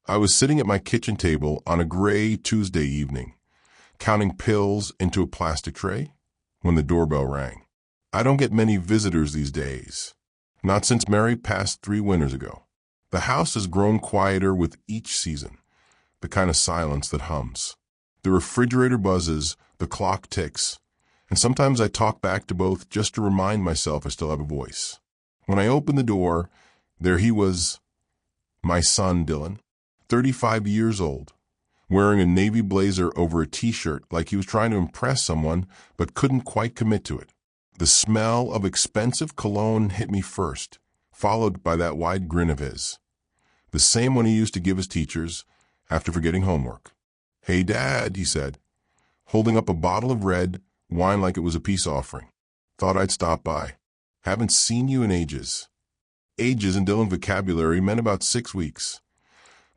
I was sitting at my kitchen table on a gray Tuesday evening, counting pills into a plastic tray, when the doorbell rang. I don't get many visitors these days. Not since Mary passed 3 winters ago. The house has grown quieter with each season, the kind of silence that hums. The refrigerator buzzes, the clock ticks, and sometimes I talk back to both just to remind myself I still have a voice. When I opened the door, there he was, my son Dylan, 35 years old, wearing a navy blazer over a t-shirt like he was trying to impress someone but couldn't quite commit to it. The smell of expensive cologne hit me first, followed by that wide grin of his. The same one he used to give his teachers after forgetting homework. "Hey, Dad," he said, holding up a bottle of red wine like it was a peace offering. "Thought I'd stop by. Haven't seen you in ages." Ages in Dylan's vocabulary meant about 6 weeks.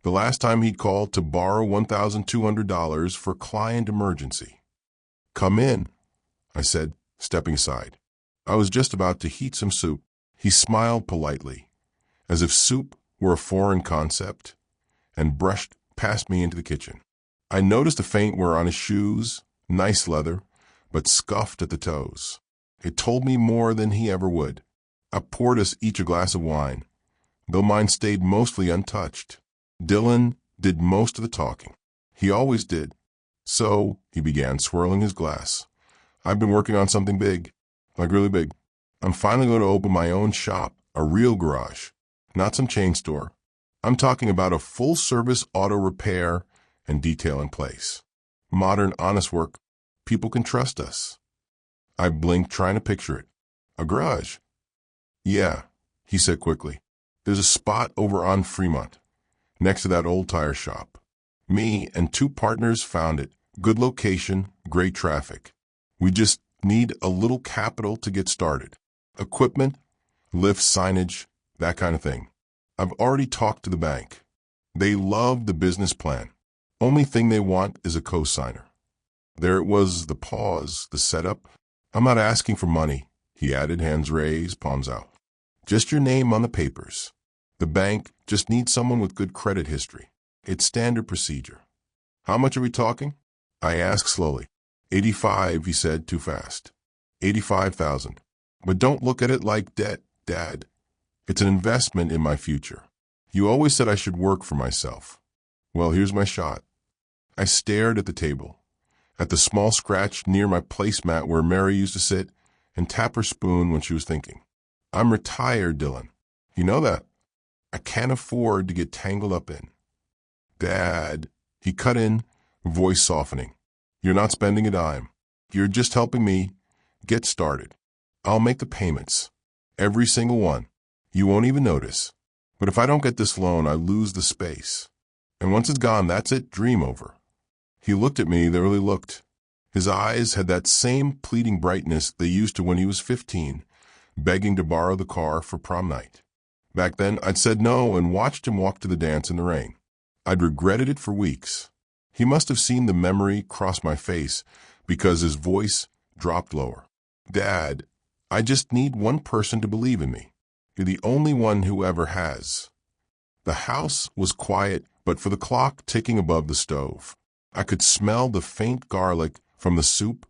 The last time he'd called to borrow $1,200 for client emergency. "Come in," I said, stepping aside. I was just about to heat some soup. He smiled politely, as if soup were a foreign concept, and brushed past me into the kitchen. I noticed the faint wear on his shoes, nice leather, but scuffed at the toes. It told me more than he ever would. I poured us each a glass of wine, though mine stayed mostly untouched. Dylan did most of the talking. He always did. "So," he began, swirling his glass, "I've been working on something big, like really big. I'm finally going to open my own shop, a real garage, not some chain store. I'm talking about a full-service auto repair and detailing place. Modern, honest work. People can trust us." I blinked, trying to picture it. "A garage?" "Yeah," he said quickly. "There's a spot over on Fremont, next to that old tire shop. Me and 2 partners found it. Good location, great traffic. We just need a little capital to get started. Equipment, lift, signage, that kind of thing. I've already talked to the bank. They love the business plan. Only thing they want is a cosigner." There it was, the pause, the setup. "I'm not asking for money," he added, hands raised, palms out. "Just your name on the papers. The bank just needs someone with good credit history. It's standard procedure." "How much are we talking?" I asked slowly. 85, he said, too fast. 85,000. "But don't look at it like debt, Dad. It's an investment in my future. You always said I should work for myself. Well, here's my shot." I stared at the table, at the small scratch near my placemat where Mary used to sit and tap her spoon when she was thinking. "I'm retired, Dylan. You know that. I can't afford to get tangled up in." "Dad," he cut in, voice softening, "you're not spending a dime. You're just helping me get started. I'll make the payments, every single one. You won't even notice. But if I don't get this loan, I lose the space. And once it's gone, that's it, dream over." He looked at me, they really looked. His eyes had that same pleading brightness they used to when he was 15, begging to borrow the car for prom night. Back then, I'd said no and watched him walk to the dance in the rain. I'd regretted it for weeks. He must have seen the memory cross my face because his voice dropped lower. "Dad, I just need one person to believe in me. You're the only one who ever has." The house was quiet, but for the clock ticking above the stove. I could smell the faint garlic from the soup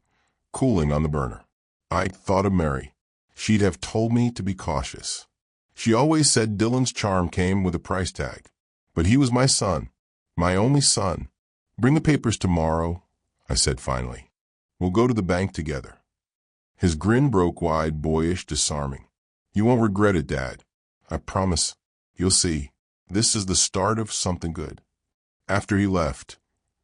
cooling on the burner. I thought of Mary. She'd have told me to be cautious. She always said Dylan's charm came with a price tag. But he was my son, my only son. "Bring the papers tomorrow," I said finally. "We'll go to the bank together." His grin broke wide, boyish, disarming. "You won't regret it, Dad. I promise. You'll see. This is the start of something good." After he left,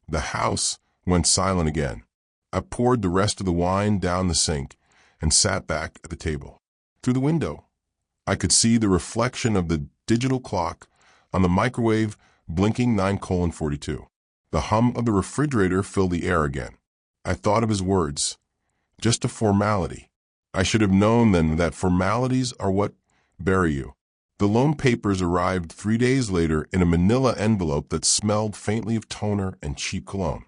the house went silent again. I poured the rest of the wine down the sink and sat back at the table. Through the window, I could see the reflection of the digital clock on the microwave blinking 9:42. The hum of the refrigerator filled the air again. I thought of his words. Just a formality. I should have known then that formalities are what bury you. The loan papers arrived 3 days later in a manila envelope that smelled faintly of toner and cheap cologne.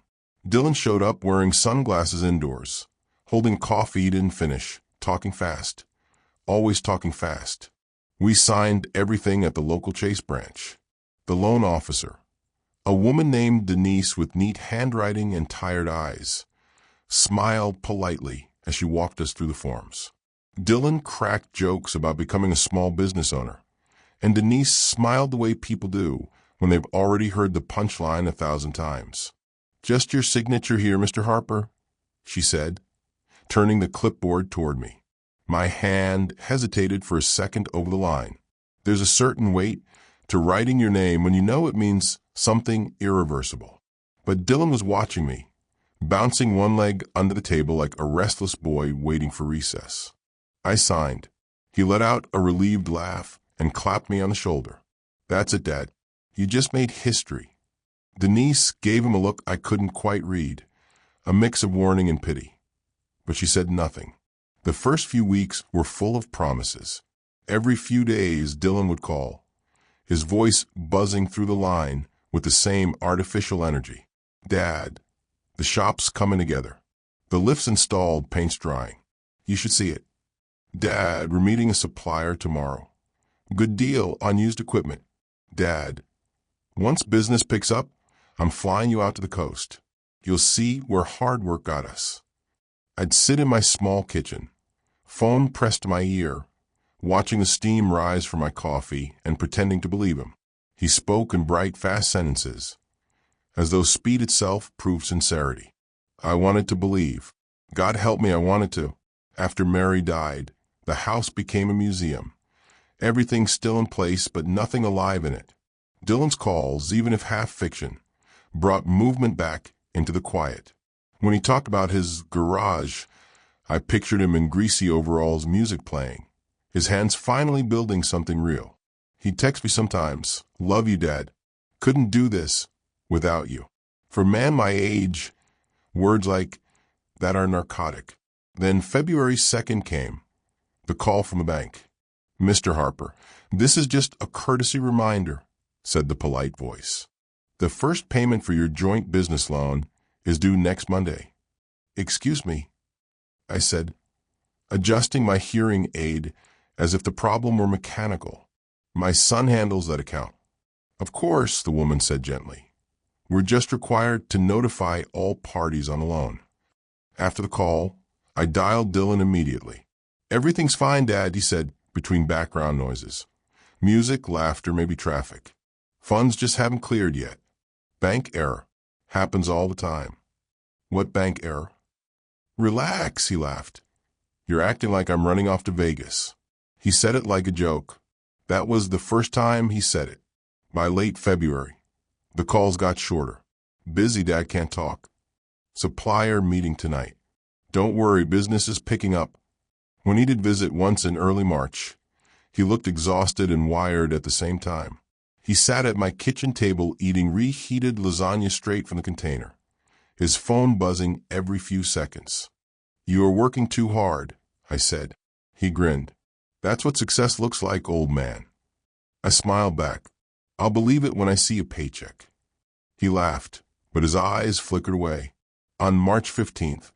Dylan showed up wearing sunglasses indoors, holding coffee he didn't finish, talking fast. Always talking fast. We signed everything at the local Chase branch. The loan officer, A woman named Denise with neat handwriting and tired eyes smiled politely as she walked us through the forms. Dylan cracked jokes about becoming a small business owner, and Denise smiled the way people do when they've already heard the punchline 1,000 times. "Just your signature here, Mr. Harper," she said, turning the clipboard toward me. My hand hesitated for a second over the line. There's a certain weight to writing your name when you know it means something irreversible. But Dylan was watching me, bouncing one leg under the table like a restless boy waiting for recess. I signed. He let out a relieved laugh and clapped me on the shoulder. "That's it, Dad. You just made history." Denise gave him a look I couldn't quite read, a mix of warning and pity. But she said nothing. The first few weeks were full of promises. Every few days, Dylan would call, his voice buzzing through the line with the same artificial energy. "Dad, the shop's coming together. The lift's installed, paint's drying. You should see it. Dad, we're meeting a supplier tomorrow. Good deal on used equipment. Dad, once business picks up, I'm flying you out to the coast. You'll see where hard work got us." I'd sit in my small kitchen, phone pressed to my ear, watching the steam rise from my coffee and pretending to believe him. He spoke in bright, fast sentences, as though speed itself proved sincerity. I wanted to believe. God help me, I wanted to. After Mary died, the house became a museum. Everything still in place, but nothing alive in it. Dylan's calls, even if half fiction, brought movement back into the quiet. When he talked about his garage, I pictured him in greasy overalls, music playing, his hands finally building something real. He'd text me sometimes, "Love you, Dad. Couldn't do this without you." For a man my age, words like that are narcotic. Then February 2nd came, the call from the bank. "Mr. Harper, this is just a courtesy reminder," said the polite voice. "The first payment for your joint business loan is due next Monday." "Excuse me," I said, adjusting my hearing aid as if the problem were mechanical. "My son handles that account." "Of course," the woman said gently. "We're just required to notify all parties on the loan." After the call, I dialed Dylan immediately. "Everything's fine, Dad," he said between background noises. Music, laughter, maybe traffic. "Funds just haven't cleared yet. Bank error. Happens all the time." "What bank error?" "Relax," he laughed. "You're acting like I'm running off to Vegas." He said it like a joke. That was the first time he said it. By late February, the calls got shorter. "Busy, Dad, can't talk." "Supplier meeting tonight." "Don't worry, business is picking up." When he did visit once in early March, he looked exhausted and wired at the same time. He sat at my kitchen table eating reheated lasagna straight from the container, his phone buzzing every few seconds. "You are working too hard," I said. He grinned. "That's what success looks like, old man." I smiled back. "I'll believe it when I see a paycheck." He laughed, but his eyes flickered away. On March 15th,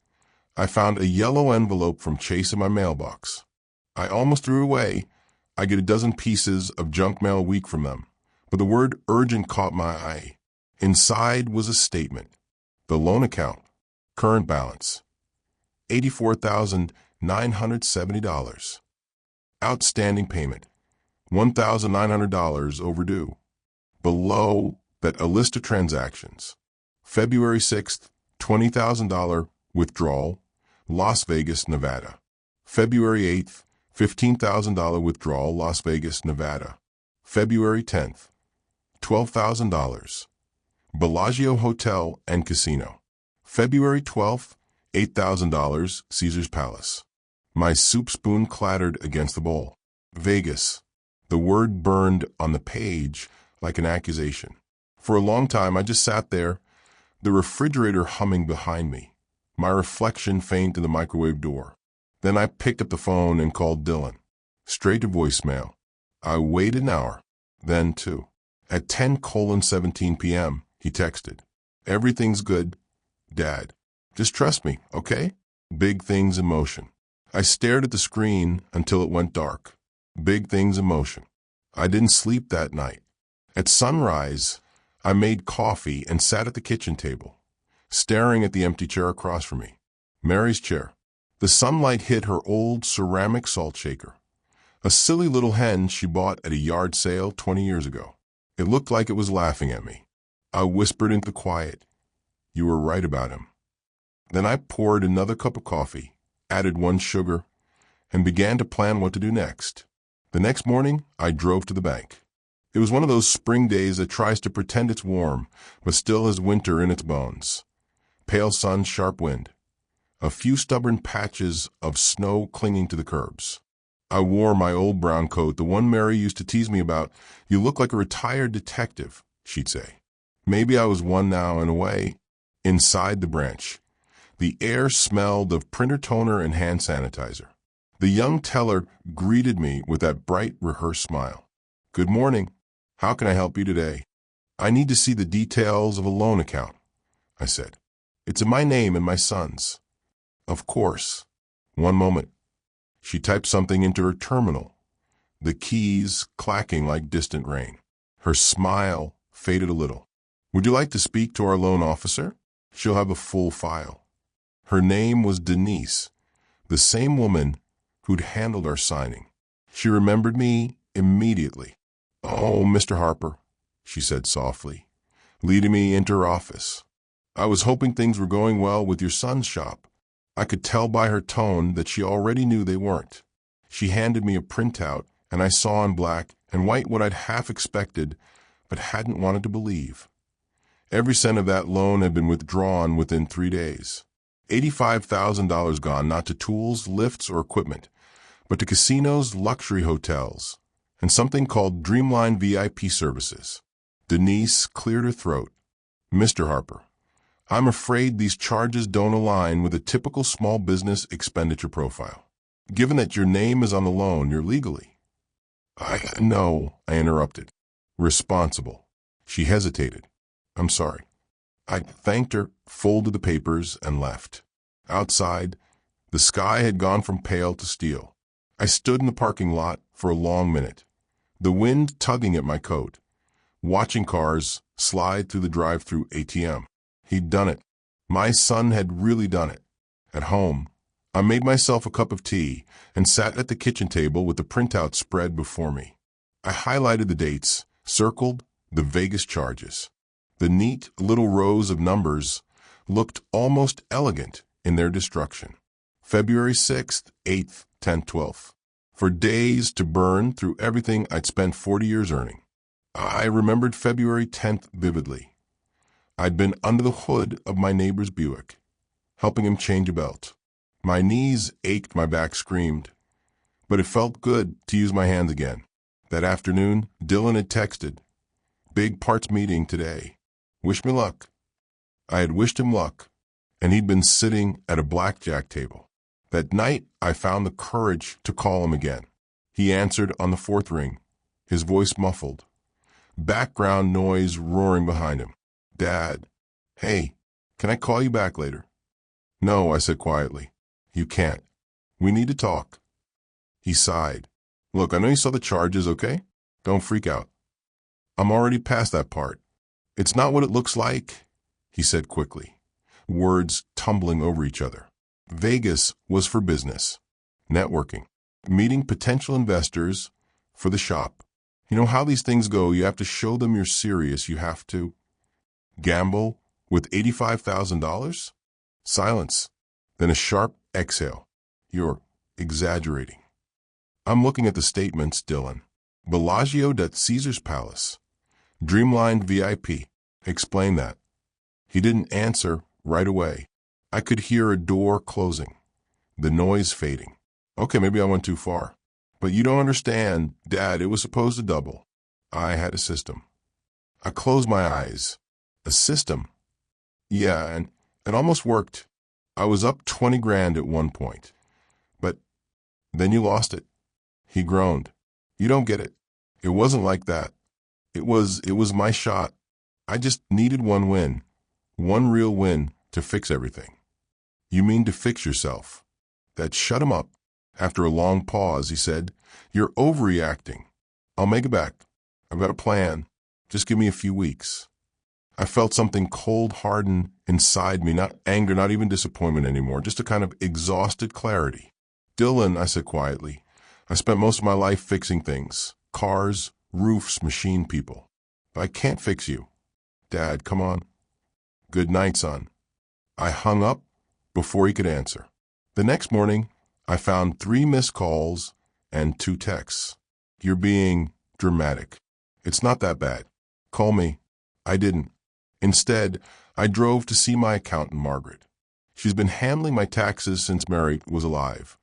I found a yellow envelope from Chase in my mailbox. I almost threw it away. I get a dozen pieces of junk mail a week from them, but the word urgent caught my eye. Inside was a statement. The loan account, current balance, $84,970. Outstanding payment, $1,900 overdue. Below that, a list of transactions. February 6th, $20,000 withdrawal, Las Vegas, Nevada. February 8th, $15,000 withdrawal, Las Vegas, Nevada. February 10th, $12,000, Bellagio Hotel and Casino. February 12th, $8,000, Caesar's Palace. My soup spoon clattered against the bowl. Vegas. The word burned on the page like an accusation. For a long time, I just sat there, the refrigerator humming behind me, my reflection faint in the microwave door. Then I picked up the phone and called Dylan. Straight to voicemail. I waited an hour, then two. At 10:17 p.m., he texted, "Everything's good, Dad. Just trust me, okay?" Big things in motion. I stared at the screen until it went dark. Big things in motion. I didn't sleep that night. At sunrise, I made coffee and sat at the kitchen table, staring at the empty chair across from me. Mary's chair. The sunlight hit her old ceramic salt shaker, a silly little hen she bought at a yard sale 20 years ago. It looked like it was laughing at me. I whispered into the quiet, "You were right about him." Then I poured another cup of coffee, added 1 sugar, and began to plan what to do next. The next morning, I drove to the bank. It was one of those spring days that tries to pretend it's warm, but still has winter in its bones. Pale sun, sharp wind. A few stubborn patches of snow clinging to the curbs. I wore my old brown coat, the one Mary used to tease me about. "You look like a retired detective," she'd say. Maybe I was one now in a way. Inside the branch, the air smelled of printer toner and hand sanitizer. The young teller greeted me with that bright, rehearsed smile. "Good morning. How can I help you today?" "I need to see the details of a loan account," I said. "It's in my name and my son's." "Of course. One moment." She typed something into her terminal, the keys clacking like distant rain. Her smile faded a little. "Would you like to speak to our loan officer? She'll have a full file." Her name was Denise, the same woman who'd handled our signing. She remembered me immediately. "Oh, Mr. Harper," she said softly, leading me into her office. "I was hoping things were going well with your son's shop." I could tell by her tone that she already knew they weren't. She handed me a printout, and I saw in black and white what I'd half expected, but hadn't wanted to believe. Every cent of that loan had been withdrawn within 3 days. $85,000 gone, not to tools, lifts, or equipment, but to casinos, luxury hotels, and something called Dreamline VIP services. Denise cleared her throat. "Mr. Harper, I'm afraid these charges don't align with a typical small business expenditure profile. Given that your name is on the loan, you're legally—" "No," I interrupted. "Responsible." She hesitated. "I'm sorry." I thanked her, folded the papers, and left. Outside, the sky had gone from pale to steel. I stood in the parking lot for a long minute, the wind tugging at my coat, watching cars slide through the drive-through ATM. He'd done it. My son had really done it. At home, I made myself a cup of tea and sat at the kitchen table with the printout spread before me. I highlighted the dates, circled the vaguest charges. The neat little rows of numbers looked almost elegant in their destruction. February 6th, 8th, 10th, 12th. For days to burn through everything I'd spent 40 years earning. I remembered February 10th vividly. I'd been under the hood of my neighbor's Buick, helping him change a belt. My knees ached, my back screamed, but it felt good to use my hands again. That afternoon, Dylan had texted, "Big parts meeting today. Wish me luck." I had wished him luck, and he'd been sitting at a blackjack table. That night, I found the courage to call him again. He answered on the 4th ring, his voice muffled, background noise roaring behind him. "Dad, hey, can I call you back later?" "No," I said quietly. "You can't. We need to talk." He sighed. "Look, I know you saw the charges, okay? Don't freak out. I'm already past that part. It's not what it looks like," he said quickly, words tumbling over each other. Vegas was for business, networking, meeting potential investors for the shop. You know how these things go. You have to show them you're serious. You have to gamble with $85,000? Silence, then a sharp exhale. "You're exaggerating." "I'm looking at the statements, Dylan. Bellagio at Caesar's Palace. Dreamline VIP. Explain that." He didn't answer right away. I could hear a door closing, the noise fading. Okay, maybe I went too far. "But you don't understand, Dad, it was supposed to double." I had a system. I closed my eyes. A system? Yeah, and it almost worked. I was up 20 grand at one point. But then you lost it. He groaned. "You don't get it. It wasn't like that. It was my shot. I just needed one win. One real win to fix everything." "You mean to fix yourself?" That shut him up. After a long pause, he said, "You're overreacting. I'll make it back. I've got a plan. Just give me a few weeks." I felt something cold harden inside me, not anger, not even disappointment anymore, just a kind of exhausted clarity. Dylan, I said quietly, I spent most of my life fixing things. Cars, roofs, machine people. But I can't fix you. Dad, come on. Good night, son. I hung up before he could answer. The next morning, I found 3 missed calls and 2 texts. You're being dramatic. It's not that bad. Call me. I didn't. Instead, I drove to see my accountant, Margaret. She's been handling my taxes since Mary was alive.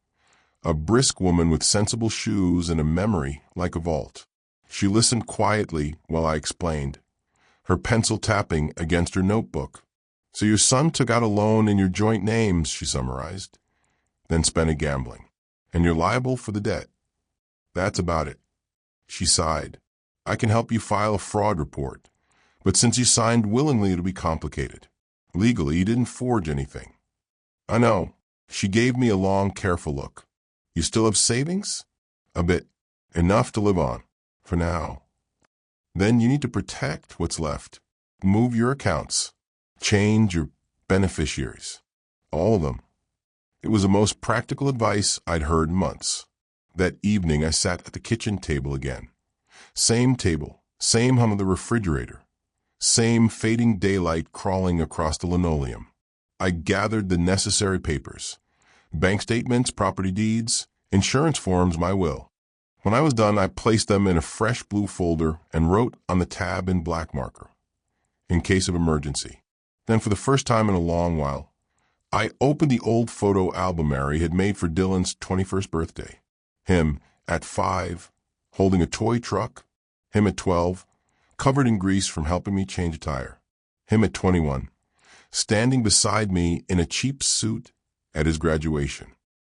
A brisk woman with sensible shoes and a memory like a vault. She listened quietly while I explained, her pencil tapping against her notebook. So your son took out a loan in your joint names, she summarized, then spent it gambling. And you're liable for the debt. That's about it. She sighed. I can help you file a fraud report, but since you signed willingly, it'll be complicated. Legally, you didn't forge anything. I know. She gave me a long, careful look. You still have savings? A bit. Enough to live on. For now. Then you need to protect what's left. Move your accounts. Change your beneficiaries. All of them. It was the most practical advice I'd heard in months. That evening, I sat at the kitchen table again. Same table, same hum of the refrigerator, same fading daylight crawling across the linoleum. I gathered the necessary papers. Bank statements, property deeds, insurance forms, my will. When I was done, I placed them in a fresh blue folder and wrote on the tab in black marker, in case of emergency. Then for the first time in a long while, I opened the old photo album Mary had made for Dylan's 21st birthday. Him at 5, holding a toy truck. Him at 12, covered in grease from helping me change a tire. Him at 21, standing beside me in a cheap suit at his graduation.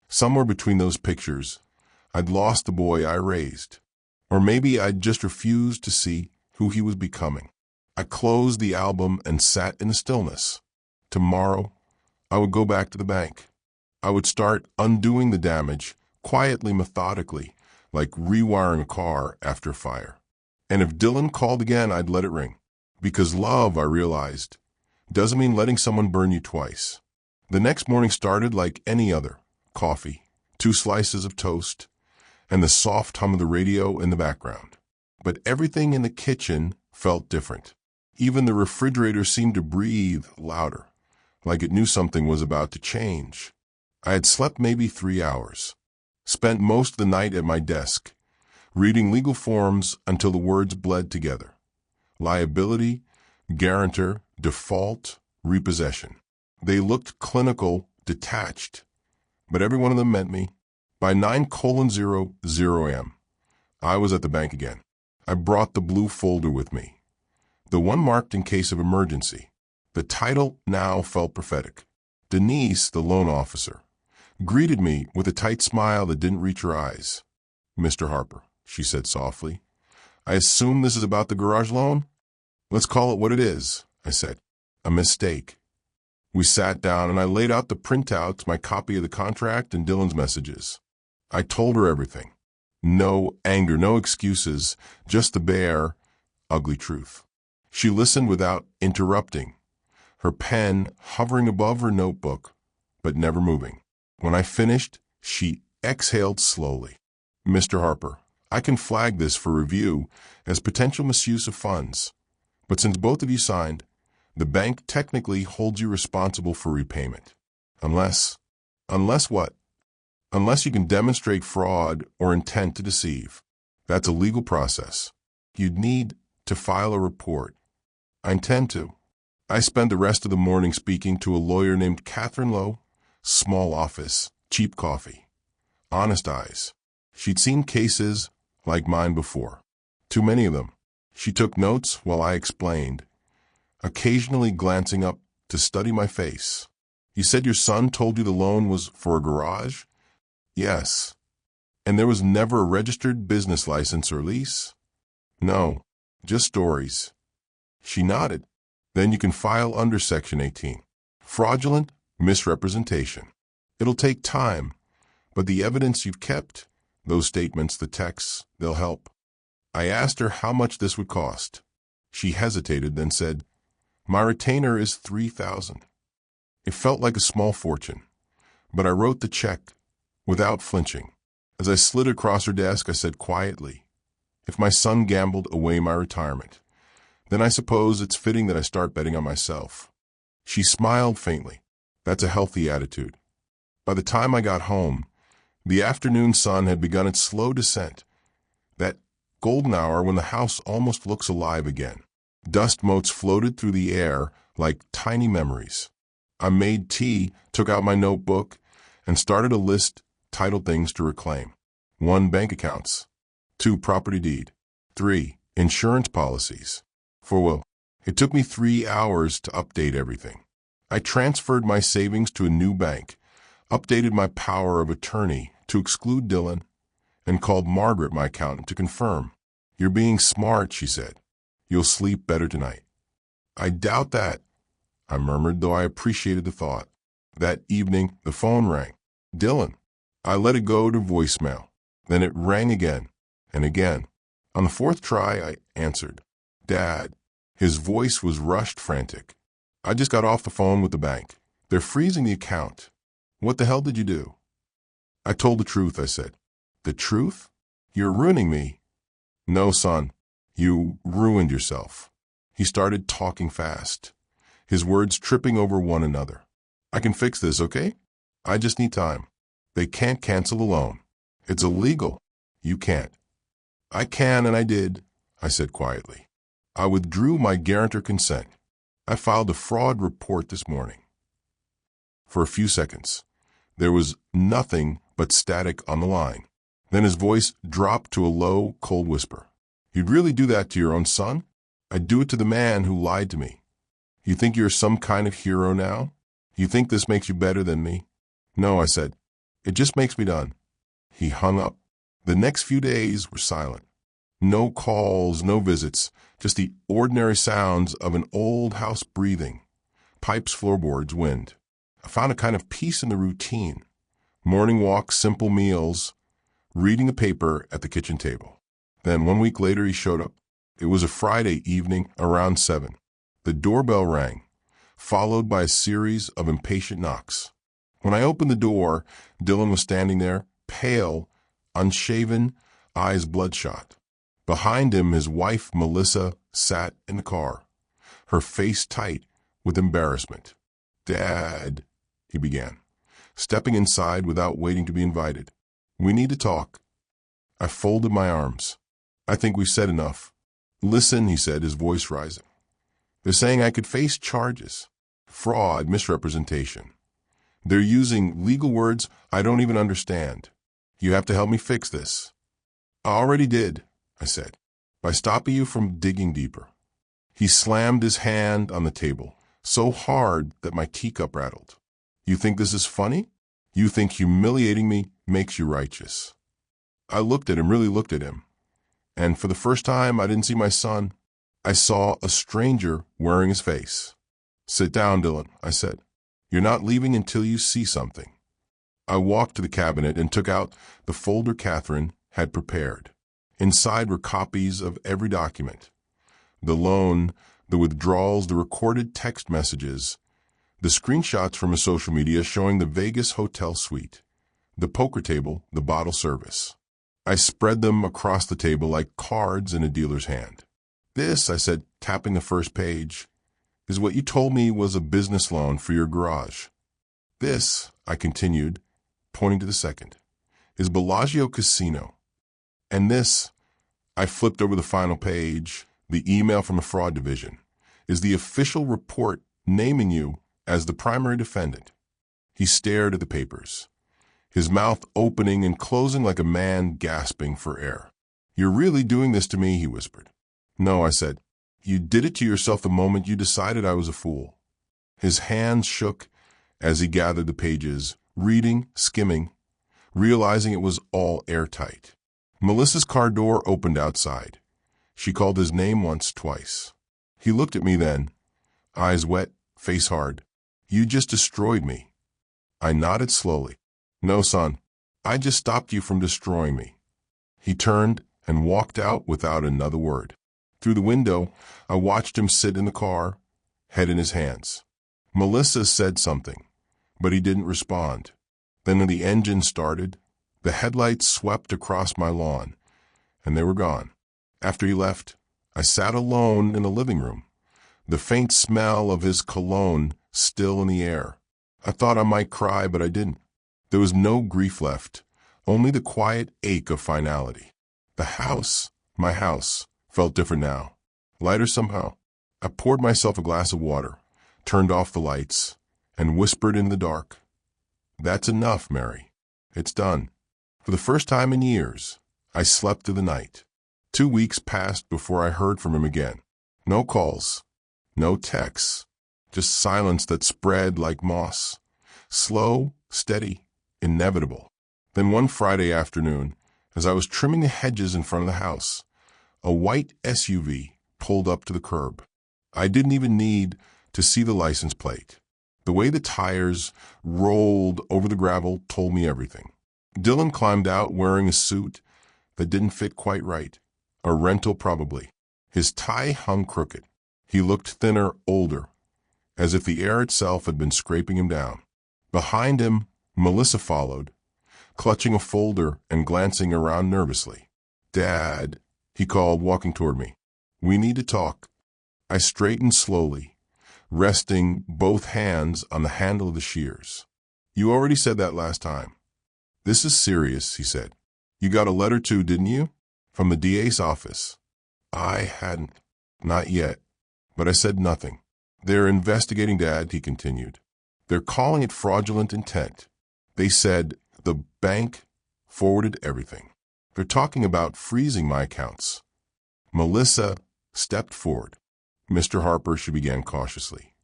Somewhere between those pictures, I'd lost the boy I raised. Or maybe I'd just refused to see who he was becoming. I closed the album and sat in the stillness. Tomorrow, I would go back to the bank. I would start undoing the damage, quietly, methodically, like rewiring a car after a fire. And if Dylan called again, I'd let it ring. Because love, I realized, doesn't mean letting someone burn you twice. The next morning started like any other. Coffee, 2 slices of toast, and the soft hum of the radio in the background. But everything in the kitchen felt different. Even the refrigerator seemed to breathe louder, like it knew something was about to change. I had slept maybe 3 hours, spent most of the night at my desk, reading legal forms until the words bled together. Liability, guarantor, default, repossession. They looked clinical, detached, but every one of them meant me. By 9:00 a.m., I was at the bank again. I brought the blue folder with me, the one marked in case of emergency. The title now felt prophetic. Denise, the loan officer, greeted me with a tight smile that didn't reach her eyes. Mr. Harper, she said softly, I assume this is about the garage loan? Let's call it what it is, I said. A mistake. We sat down and I laid out the printouts, my copy of the contract and Dylan's messages. I told her everything. No anger, no excuses, just the bare, ugly truth. She listened without interrupting, her pen hovering above her notebook, but never moving. When I finished, she exhaled slowly. Mr. Harper, I can flag this for review as potential misuse of funds. But since both of you signed, the bank technically holds you responsible for repayment. Unless what? Unless you can demonstrate fraud or intent to deceive. That's a legal process. You'd need to file a report. I intend to. I spent the rest of the morning speaking to a lawyer named Catherine Lowe. Small office, cheap coffee, honest eyes. She'd seen cases like mine before. Too many of them. She took notes while I explained, occasionally glancing up to study my face. You said your son told you the loan was for a garage? Yes. And there was never a registered business license or lease? No, just stories. She nodded. Then you can file under Section 18. Fraudulent misrepresentation. It'll take time, but the evidence you've kept, those statements, the texts, they'll help. I asked her how much this would cost. She hesitated, then said, My retainer is $3,000. It felt like a small fortune, but I wrote the check without flinching. As I slid across her desk, I said quietly, "If my son gambled away my retirement, then I suppose it's fitting that I start betting on myself." She smiled faintly. "That's a healthy attitude." By the time I got home, the afternoon sun had begun its slow descent, that golden hour when the house almost looks alive again. Dust motes floated through the air like tiny memories. I made tea, took out my notebook, and started a list titled things to reclaim. 1. Bank accounts. 2. Property deed. 3. Insurance policies. 4. Will. It took me 3 hours to update everything. I transferred my savings to a new bank, updated my power of attorney to exclude Dylan, and called Margaret, my accountant, to confirm. "You're being smart," she said. "You'll sleep better tonight." "I doubt that," I murmured, though I appreciated the thought. That evening, the phone rang. "Dylan." I let it go to voicemail. Then it rang again and again. On the 4th try, I answered. "Dad." His voice was rushed, frantic. "I just got off the phone with the bank. They're freezing the account. What the hell did you do?" "I told the truth," I said. "The truth? You're ruining me." "No, son. You ruined yourself." He started talking fast, his words tripping over one another. "I can fix this, okay? I just need time. They can't cancel a loan. It's illegal. You can't." "I can, and I did," I said quietly. "I withdrew my guarantor consent. I filed a fraud report this morning." For a few seconds, there was nothing but static on the line. Then his voice dropped to a low, cold whisper. "You'd really do that to your own son?" "I'd do it to the man who lied to me." "You think you're some kind of hero now? You think this makes you better than me?" "No," I said. "It just makes me done." He hung up. The next few days were silent. No calls, no visits, just the ordinary sounds of an old house breathing, pipes, floorboards, wind. I found a kind of peace in the routine. Morning walks, simple meals, reading the paper at the kitchen table. Then 1 week later he showed up. It was a Friday evening around 7. The doorbell rang, followed by a series of impatient knocks. When I opened the door, Dylan was standing there, pale, unshaven, eyes bloodshot. Behind him, his wife, Melissa, sat in the car, her face tight with embarrassment. "Dad," he began, stepping inside without waiting to be invited. "We need to talk." I folded my arms. "I think we've said enough." "Listen," he said, his voice rising. "They're saying I could face charges. Fraud, misrepresentation. They're using legal words I don't even understand. You have to help me fix this." "I already did," I said, "by stopping you from digging deeper." He slammed his hand on the table, so hard that my teacup rattled. "You think this is funny? You think humiliating me makes you righteous?" I looked at him, really looked at him. And for the first time, I didn't see my son. I saw a stranger wearing his face. "Sit down, Dylan," I said. "You're not leaving until you see something." I walked to the cabinet and took out the folder Catherine had prepared. Inside were copies of every document. The loan, the withdrawals, the recorded text messages, the screenshots from a social media showing the Vegas hotel suite, the poker table, the bottle service. I spread them across the table like cards in a dealer's hand. "This," I said, tapping the first page, "is what you told me was a business loan for your garage. This," I continued, pointing to the second, "is Bellagio Casino. And this," I flipped over the final page, the email from the fraud division, "is the official report naming you as the primary defendant." He stared at the papers, his mouth opening and closing like a man gasping for air. "You're really doing this to me," he whispered. "No," I said. "You did it to yourself the moment you decided I was a fool." His hands shook as he gathered the pages, reading, skimming, realizing it was all airtight. Melissa's car door opened outside. She called his name once, twice. He looked at me then, eyes wet, face hard. "You just destroyed me." I nodded slowly. "No, son, I just stopped you from destroying me." He turned and walked out without another word. Through the window, I watched him sit in the car, head in his hands. Melissa said something, but he didn't respond. Then when the engine started, the headlights swept across my lawn, and they were gone. After he left, I sat alone in the living room, the faint smell of his cologne still in the air. I thought I might cry, but I didn't. There was no grief left, only the quiet ache of finality. The house, my house, felt different now, lighter somehow. I poured myself a glass of water, turned off the lights, and whispered in the dark, "That's enough, Mary. It's done." For the first time in years, I slept through the night. 2 weeks passed before I heard from him again. No calls, no texts, just silence that spread like moss. Slow, steady, inevitable. Then one Friday afternoon, as I was trimming the hedges in front of the house, a white SUV pulled up to the curb. I didn't even need to see the license plate. The way the tires rolled over the gravel told me everything. Dylan climbed out wearing a suit that didn't fit quite right. A rental probably. His tie hung crooked. He looked thinner, older, as if the air itself had been scraping him down. Behind him, Melissa followed, clutching a folder and glancing around nervously. "Dad," he called, walking toward me. "We need to talk." I straightened slowly, resting both hands on the handle of the shears. "You already said that last time." "This is serious," he said. "You got a letter too, didn't you? From the DA's office." I hadn't. Not yet. But I said nothing. "They're investigating, Dad," he continued. "They're calling it fraudulent intent. They said the bank forwarded everything. They're talking about freezing my accounts." Melissa stepped forward. "Mr. Harper," she began cautiously,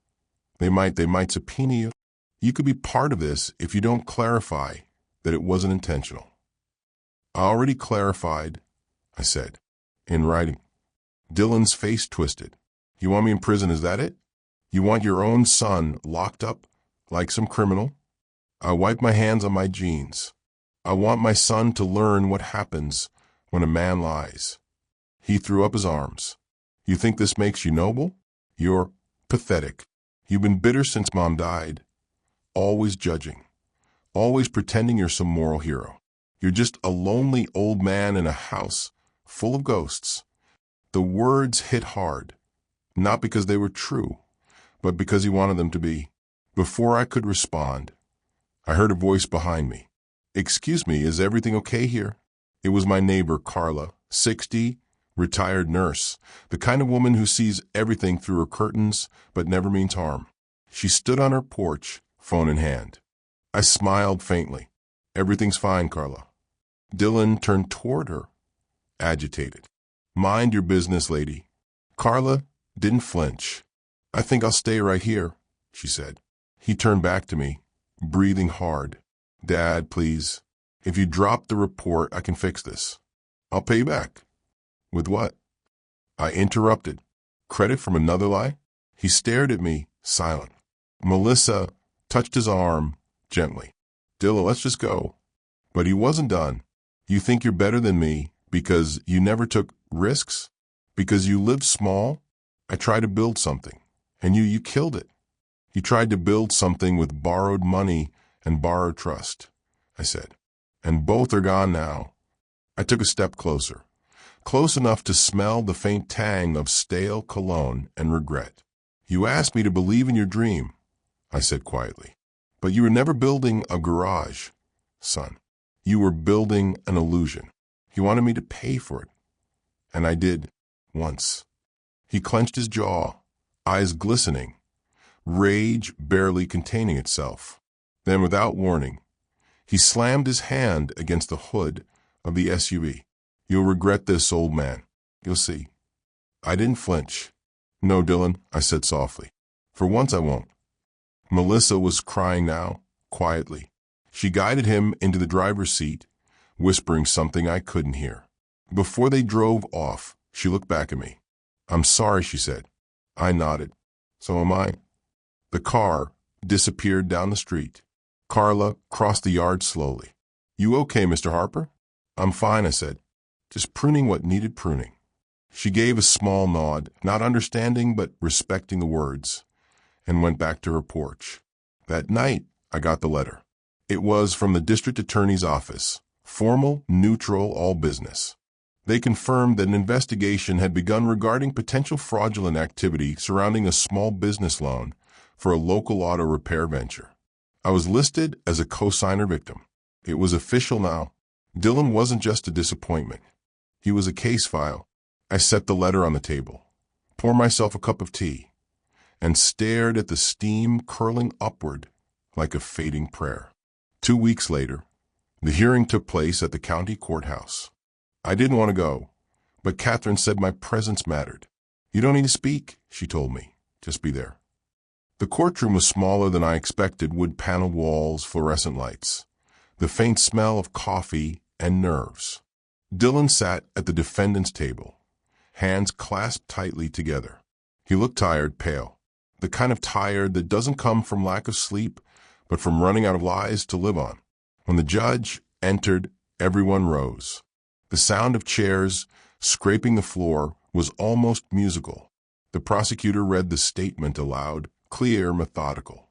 They might subpoena you. You could be part of this if you don't clarify that it wasn't intentional." "I already clarified," I said, "in writing." Dylan's face twisted. "You want me in prison, is that it? You want your own son locked up like some criminal?" I wiped my hands on my jeans. "I want my son to learn what happens when a man lies." He threw up his arms. "You think this makes you noble? You're pathetic. You've been bitter since Mom died. Always judging. Always pretending you're some moral hero. You're just a lonely old man in a house full of ghosts." The words hit hard, not because they were true, but because he wanted them to be. Before I could respond, I heard a voice behind me. "Excuse me, is everything okay here?" It was my neighbor, Carla, 60, retired nurse, the kind of woman who sees everything through her curtains but never means harm. She stood on her porch, phone in hand. I smiled faintly. "Everything's fine, Carla." Dylan turned toward her, agitated. "Mind your business, lady." Carla didn't flinch. "I think I'll stay right here," she said. He turned back to me, breathing hard. "Dad, please. If you drop the report, I can fix this. I'll pay you back." "With what?" I interrupted. "Credit from another lie?" He stared at me, silent. Melissa touched his arm gently. "Dilla, let's just go." But he wasn't done. "You think you're better than me because you never took risks? Because you lived small? I tried to build something, and you killed it. You tried to build something with borrowed money and borrowed trust," I said. "And both are gone now." I took a step closer, close enough to smell the faint tang of stale cologne and regret. "You asked me to believe in your dream," I said quietly. "But you were never building a garage, son. You were building an illusion. You wanted me to pay for it. And I did, once." He clenched his jaw, eyes glistening, rage barely containing itself. Then, without warning, he slammed his hand against the hood of the SUV. "You'll regret this, old man. You'll see." I didn't flinch. "No, Dylan," I said softly. "For once I won't." Melissa was crying now, quietly. She guided him into the driver's seat, whispering something I couldn't hear. Before they drove off, she looked back at me. "I'm sorry," she said. I nodded. "So am I." The car disappeared down the street. Carla crossed the yard slowly. "You okay, Mr. Harper?" "I'm fine," I said. "Just pruning what needed pruning." She gave a small nod, not understanding but respecting the words, and went back to her porch. That night, I got the letter. It was from the district attorney's office. Formal, neutral, all business. They confirmed that an investigation had begun regarding potential fraudulent activity surrounding a small business loan for a local auto repair venture. I was listed as a cosigner victim. It was official now. Dylan wasn't just a disappointment. He was a case file. I set the letter on the table, poured myself a cup of tea, and stared at the steam curling upward like a fading prayer. 2 weeks later, the hearing took place at the county courthouse. I didn't want to go, but Catherine said my presence mattered. You don't need to speak, she told me. Just be there. The courtroom was smaller than I expected, wood-paneled walls, fluorescent lights, the faint smell of coffee and nerves. Dylan sat at the defendant's table, hands clasped tightly together. He looked tired, pale, the kind of tired that doesn't come from lack of sleep, but from running out of lies to live on. When the judge entered, everyone rose. The sound of chairs scraping the floor was almost musical. The prosecutor read the statement aloud, clear, methodical.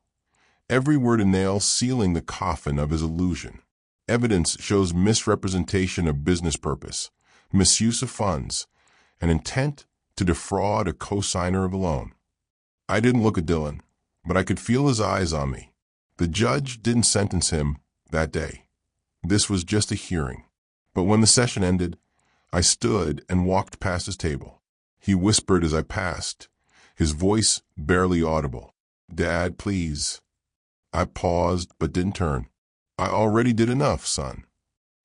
Every word a nail sealing the coffin of his illusion. Evidence shows misrepresentation of business purpose, misuse of funds, and intent to defraud a cosigner of a loan. I didn't look at Dylan, but I could feel his eyes on me. The judge didn't sentence him that day. This was just a hearing. But when the session ended, I stood and walked past his table. He whispered as I passed, his voice barely audible. Dad, please. I paused but didn't turn. I already did enough, son.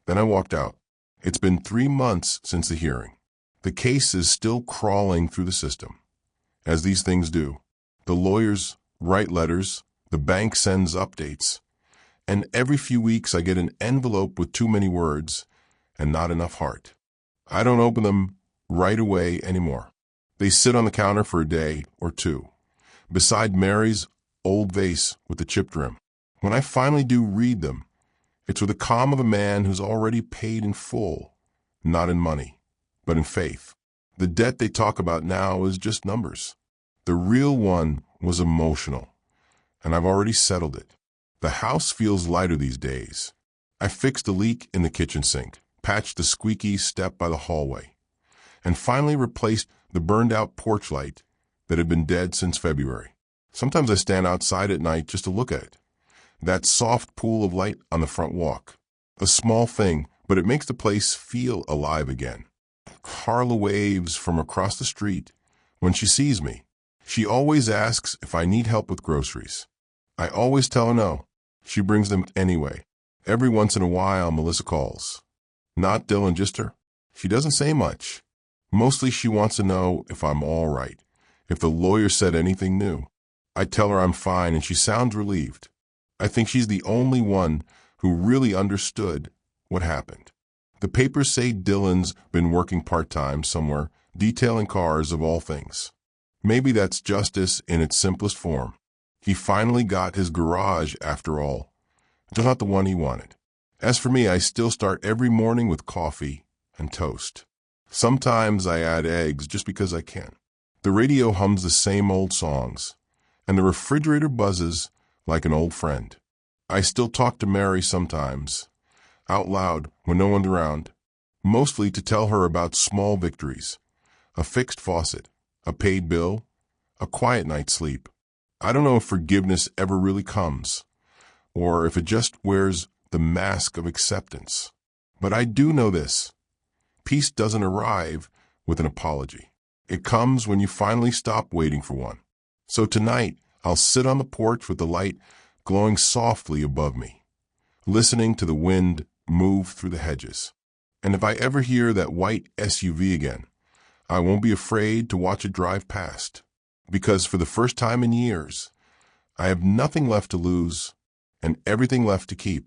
Then I walked out. It's been 3 months since the hearing. The case is still crawling through the system, as these things do. The lawyers write letters, the bank sends updates, and every few weeks I get an envelope with too many words and not enough heart. I don't open them right away anymore. They sit on the counter for a day or two, beside Mary's old vase with the chipped rim. When I finally do read them, it's with the calm of a man who's already paid in full, not in money, but in faith. The debt they talk about now is just numbers. The real one was emotional, and I've already settled it. The house feels lighter these days. I fixed a leak in the kitchen sink, patched the squeaky step by the hallway, and finally replaced the burned-out porch light that had been dead since February. Sometimes I stand outside at night just to look at it. That soft pool of light on the front walk. A small thing, but it makes the place feel alive again. Carla waves from across the street when she sees me. She always asks if I need help with groceries. I always tell her no. She brings them anyway. Every once in a while, Melissa calls. Not Dylan, just her. She doesn't say much. Mostly she wants to know if I'm all right, if the lawyer said anything new. I tell her I'm fine, and she sounds relieved. I think she's the only one who really understood what happened. The papers say Dylan's been working part-time somewhere, detailing cars of all things. Maybe that's justice in its simplest form. He finally got his garage after all, just not the one he wanted. As for me, I still start every morning with coffee and toast. Sometimes I add eggs just because I can. The radio hums the same old songs, and the refrigerator buzzes like an old friend. I still talk to Mary sometimes, out loud when no one's around, mostly to tell her about small victories, a fixed faucet, a paid bill, a quiet night's sleep. I don't know if forgiveness ever really comes, or if it just wears the mask of acceptance. But I do know this. Peace doesn't arrive with an apology. It comes when you finally stop waiting for one. So tonight, I'll sit on the porch with the light glowing softly above me, listening to the wind move through the hedges. And if I ever hear that white SUV again, I won't be afraid to watch it drive past, because for the first time in years, I have nothing left to lose and everything left to keep.